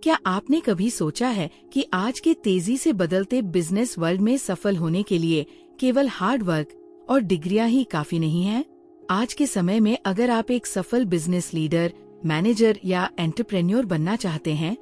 क्या आपने कभी सोचा है कि आज के तेजी से बदलते बिजनेस वर्ल्ड में सफल होने के लिए केवल हार्ड वर्क और डिग्रियां ही काफी नहीं हैं? आज के समय में अगर आप एक सफल बिजनेस लीडर, मैनेजर या एंटरप्रेन्योर बनना चाहते हैं,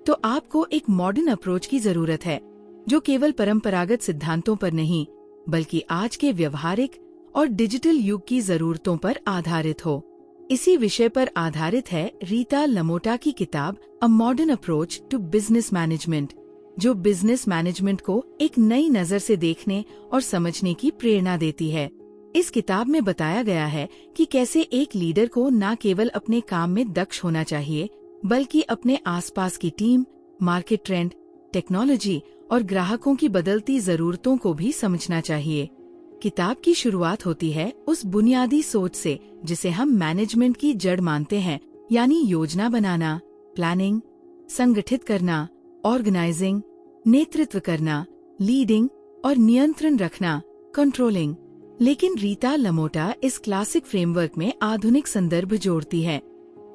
तो आपको एक मॉडर्न अप्रोच की जरूरत है, जो केवल परंपरागत सिद्धांतों पर नहीं, बल्कि आज के व्यवहारिक और डिजिटल युग की जरूरतों पर आधारित हो। इसी विषय पर आधारित है रीता लमोटा की किताब a modern approach to business management, जो बिजनेस मैनेजमेंट को एक नई नजर से देखने और समझने की प्रेरणा देती है। इस किताब में बताया गया है कि कैसे एक लीडर को न केवल अपने काम में दक्ष होना चाहिए, बल्कि अपने आसपास की टीम, मार्केट ट्रेंड, टेक्नोलॉजी और ग्राहकों की बदलती जरूरतों को भी समझना चाहिए। किताब की शुरुआत होती है उस बुनियादी सोच से जिसे हम मैनेजमेंट की जड़ मानते हैं, यानी योजना बनाना, प्लानिंग, संगठित करना, ऑर्गेनाइजिंग, नेतृत्व करना, लीडिंग और नियंत्रण रखना, कंट्रोलिंग। लेकिन रीता लमोटा इस क्लासिक फ्रेमवर्क में आधुनिक संदर्भ जोड़ती है,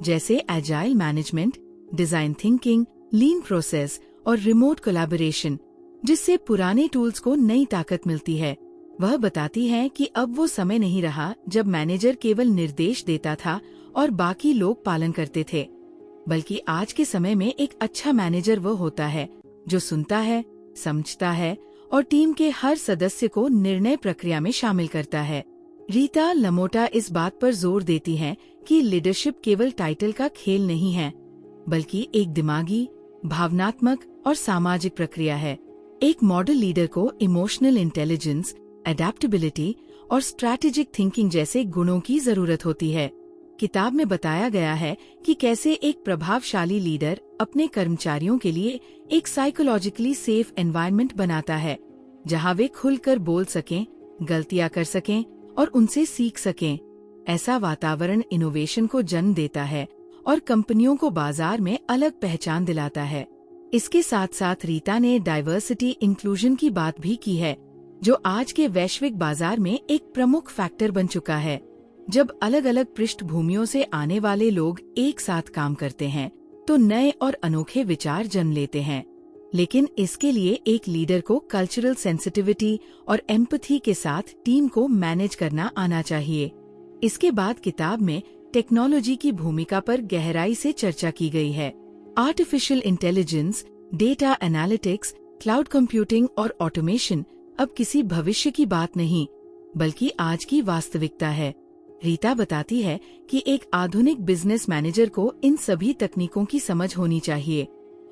जैसे एजाइल मैनेजमेंट, डिजाइन थिंकिंग, लीन प्रोसेस और रिमोट कोलैबोरेशन, जिससे पुराने टूल्स को नई ताकत मिलती है। वह बताती है कि अब वो समय नहीं रहा जब मैनेजर केवल निर्देश देता था और बाकी लोग पालन करते थे, बल्कि आज के समय में एक अच्छा मैनेजर वो होता है जो सुनता है, समझता है और टीम के हर सदस्य को निर्णय प्रक्रिया में शामिल करता है। रीता लमोटा इस बात पर जोर देती हैं कि लीडरशिप केवल टाइटल का खेल नहीं है, बल्कि एक दिमागी, भावनात्मक और सामाजिक प्रक्रिया है। एक मॉडल लीडर को इमोशनल इंटेलिजेंस, एडेप्टेबिलिटी और स्ट्रैटेजिक थिंकिंग जैसे गुणों की जरूरत होती है। किताब में बताया गया है कि कैसे एक प्रभावशाली लीडर अपने कर्मचारियों के लिए एक साइकोलॉजिकली सेफ एनवायरनमेंट बनाता है, जहां वे खुलकर बोल सकें, गलतियां कर सकें और उनसे सीख सकें। ऐसा वातावरण इनोवेशन को जन्म देता है और कंपनियों को बाजार में अलग पहचान दिलाता है। इसके साथ साथ रीता ने डाइवर्सिटी इंक्लूजन की बात भी की है, जो आज के वैश्विक बाजार में एक प्रमुख फैक्टर बन चुका है। जब अलग अलग पृष्ठभूमियों से आने वाले लोग एक साथ काम करते हैं, तो नए और अनोखे विचार जन्म लेते हैं। लेकिन इसके लिए एक लीडर को कल्चरल सेंसिटिविटी और एम्पैथी के साथ टीम को मैनेज करना आना चाहिए। इसके बाद किताब में टेक्नोलॉजी की भूमिका पर गहराई से चर्चा की गई है। Artificial intelligence, data analytics, cloud computing और ऑटोमेशन अब किसी भविष्य की बात नहीं, बल्कि आज की वास्तविकता है। रीता बताती है कि एक आधुनिक बिजनेस मैनेजर को इन सभी तकनीकों की समझ होनी चाहिए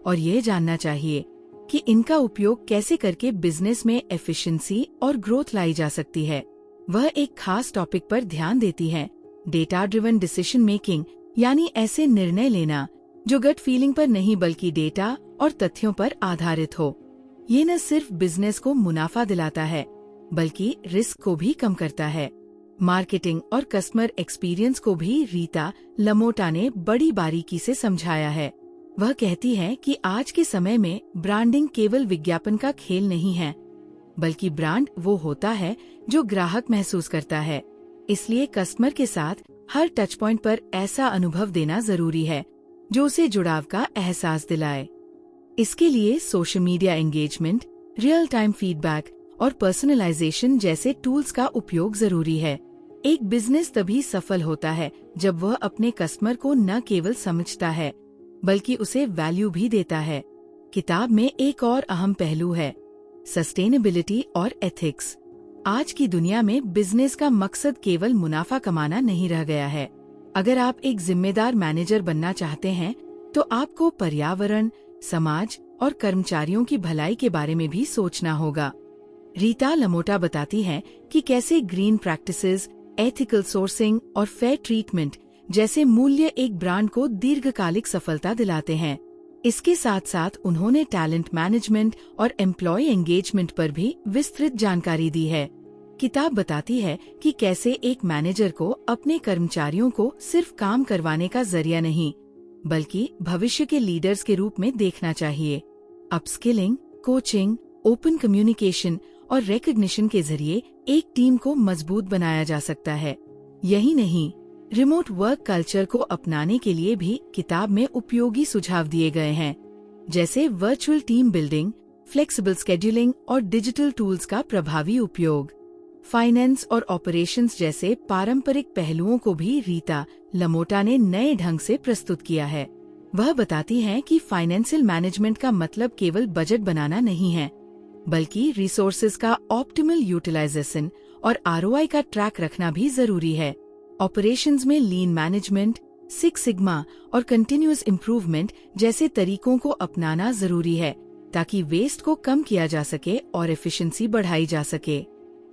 और ये जानना चाहिए कि इनका उपयोग कैसे करके बिजनेस में एफिशिएंसी और ग्रोथ लाई जा सकती है। वह एक खास टॉपिक पर ध्यान देती है, डेटा ड्रिवन डिसीजन मेकिंग, यानी ऐसे निर्णय लेना जो गट फीलिंग पर नहीं बल्कि डेटा और तथ्यों पर आधारित हो। ये न सिर्फ बिजनेस को मुनाफा दिलाता है, बल्कि रिस्क को भी कम करता है। मार्केटिंग और कस्टमर एक्सपीरियंस को भी रीता लमोटा ने बड़ी बारीकी से समझाया है। वह कहती है कि आज के समय में ब्रांडिंग केवल विज्ञापन का खेल नहीं है, बल्कि ब्रांड वो होता है जो ग्राहक महसूस करता है। इसलिए कस्टमर के साथ हर टच पॉइंट पर ऐसा अनुभव देना जरूरी है जो उसे जुड़ाव का एहसास दिलाए। इसके लिए social media engagement, real time feedback और पर्सनलाइजेशन जैसे टूल्स का उपयोग जरूरी है। एक बिजनेस तभी सफल होता है जब वह अपने कस्टमर को न केवल समझता है, बल्कि उसे वैल्यू भी देता है। किताब में एक और अहम पहलू है सस्टेनेबिलिटी और एथिक्स। आज की दुनिया में बिजनेस का मकसद केवल मुनाफा कमाना नहीं रह गया है। अगर आप एक जिम्मेदार मैनेजर बनना चाहते हैं, तो आपको पर्यावरण, समाज और कर्मचारियों की भलाई के बारे में भी सोचना होगा। रीता लमोटा बताती हैं कि कैसे ग्रीन प्रैक्टिसेस, एथिकल सोर्सिंग और फेयर ट्रीटमेंट जैसे मूल्य एक ब्रांड को दीर्घकालिक सफलता दिलाते हैं। इसके साथ साथ उन्होंने टैलेंट मैनेजमेंट और एम्प्लॉय एंगेजमेंट पर भी विस्तृत जानकारी दी है। किताब बताती है कि कैसे एक मैनेजर को अपने कर्मचारियों को सिर्फ काम करवाने का जरिया नहीं, बल्कि भविष्य के लीडर्स के रूप में देखना चाहिए। अपस्किलिंग, कोचिंग, ओपन कम्युनिकेशन और रिकॉग्निशन के जरिए एक टीम को मजबूत बनाया जा सकता है। यही नहीं, रिमोट वर्क कल्चर को अपनाने के लिए भी किताब में उपयोगी सुझाव दिए गए हैं। जैसे virtual team building, flexible scheduling और डिजिटल टूल्स का प्रभावी उपयोग। फाइनेंस और ऑपरेशंस जैसे पारंपरिक पहलुओं को भी रीता लमोटा ने नए ढंग से प्रस्तुत किया है। वह बताती हैं कि फाइनेंशियल मैनेजमेंट का मतलब केवल बजट बनाना नहीं है, बल्कि रिसोर्सेज का ऑप्टिमल यूटिलाइजेशन और आरओआई का ट्रैक रखना भी जरूरी है। ऑपरेशंस में लीन मैनेजमेंट, सिक्स सिग्मा और कंटिन्यूअस इम्प्रूवमेंट जैसे तरीकों को अपनाना जरूरी है, ताकि वेस्ट को कम किया जा सके और एफिशिएंसी बढ़ाई जा सके।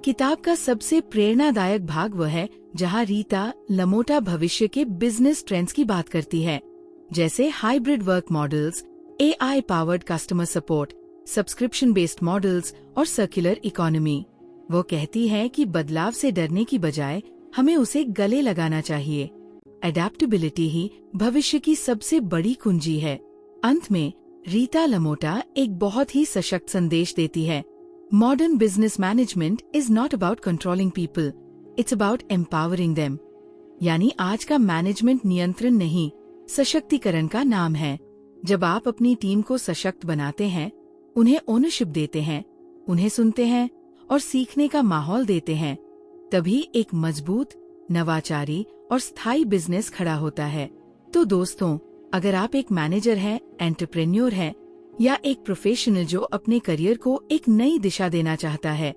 किताब का सबसे प्रेरणादायक भाग वह है जहां रीता लमोटा भविष्य के बिजनेस ट्रेंड्स की बात करती है, जैसे hybrid work models, AI powered customer support, subscription based models और सर्कुलर इकोनॉमी। वो कहती है कि बदलाव से डरने की बजाय हमें उसे गले लगाना चाहिए। एडेप्टेबिलिटी ही भविष्य की सबसे बड़ी कुंजी है। अंत में रीता लमोटा एक बहुत ही सशक्त संदेश देती है। Modern business management is not about controlling people, it's about empowering them. यानी आज का मैनेजमेंट नियंत्रण नहीं, सशक्तिकरण का नाम है। जब आप अपनी टीम को सशक्त बनाते हैं, उन्हें ओनरशिप देते हैं, उन्हें सुनते हैं और सीखने का माहौल देते हैं, तभी एक मजबूत, नवाचारी और स्थायी बिजनेस खड़ा होता है। तो दोस्तों, अगर आप एक मैनेजर हैं, एंटरप्रेन्योर हैं या एक प्रोफेशनल जो अपने करियर को एक नई दिशा देना चाहता है,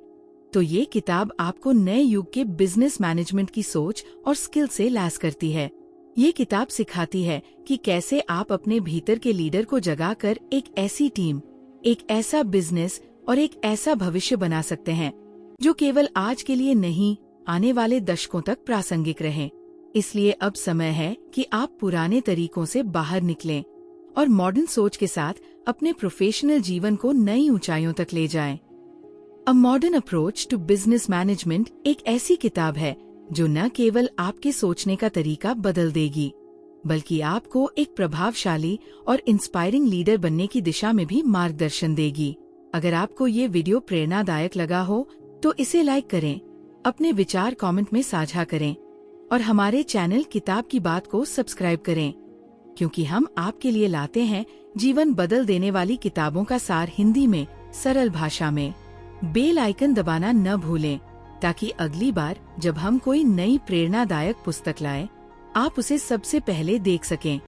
तो ये किताब आपको नए युग के बिजनेस मैनेजमेंट की सोच और स्किल से लैस करती है। ये किताब सिखाती है कि कैसे आप अपने भीतर के लीडर को जगाकर एक ऐसी टीम, एक ऐसा बिजनेस और एक ऐसा भविष्य बना सकते हैं जो केवल आज के लिए नहीं, आने वाले दशकों तक प्रासंगिक रहे। इसलिए अब समय है कि आप पुराने तरीकों से बाहर निकलें और मॉडर्न सोच के साथ अपने प्रोफेशनल जीवन को नई ऊंचाइयों तक ले जाएं। A modern approach to business management एक ऐसी किताब है जो न केवल आपके सोचने का तरीका बदल देगी, बल्कि आपको एक प्रभावशाली और इंस्पायरिंग लीडर बनने की दिशा में भी मार्गदर्शन देगी। अगर आपको ये वीडियो प्रेरणादायक लगा हो तो इसे लाइक करें, अपने विचार कमेंट में साझा करें और हमारे चैनल किताब की बात को सब्सक्राइब करें, क्योंकि हम आपके लिए लाते हैं जीवन बदल देने वाली किताबों का सार हिंदी में, सरल भाषा में। बेल आइकन दबाना न भूलें, ताकि अगली बार जब हम कोई नई प्रेरणादायक पुस्तक लाएं, आप उसे सबसे पहले देख सकें।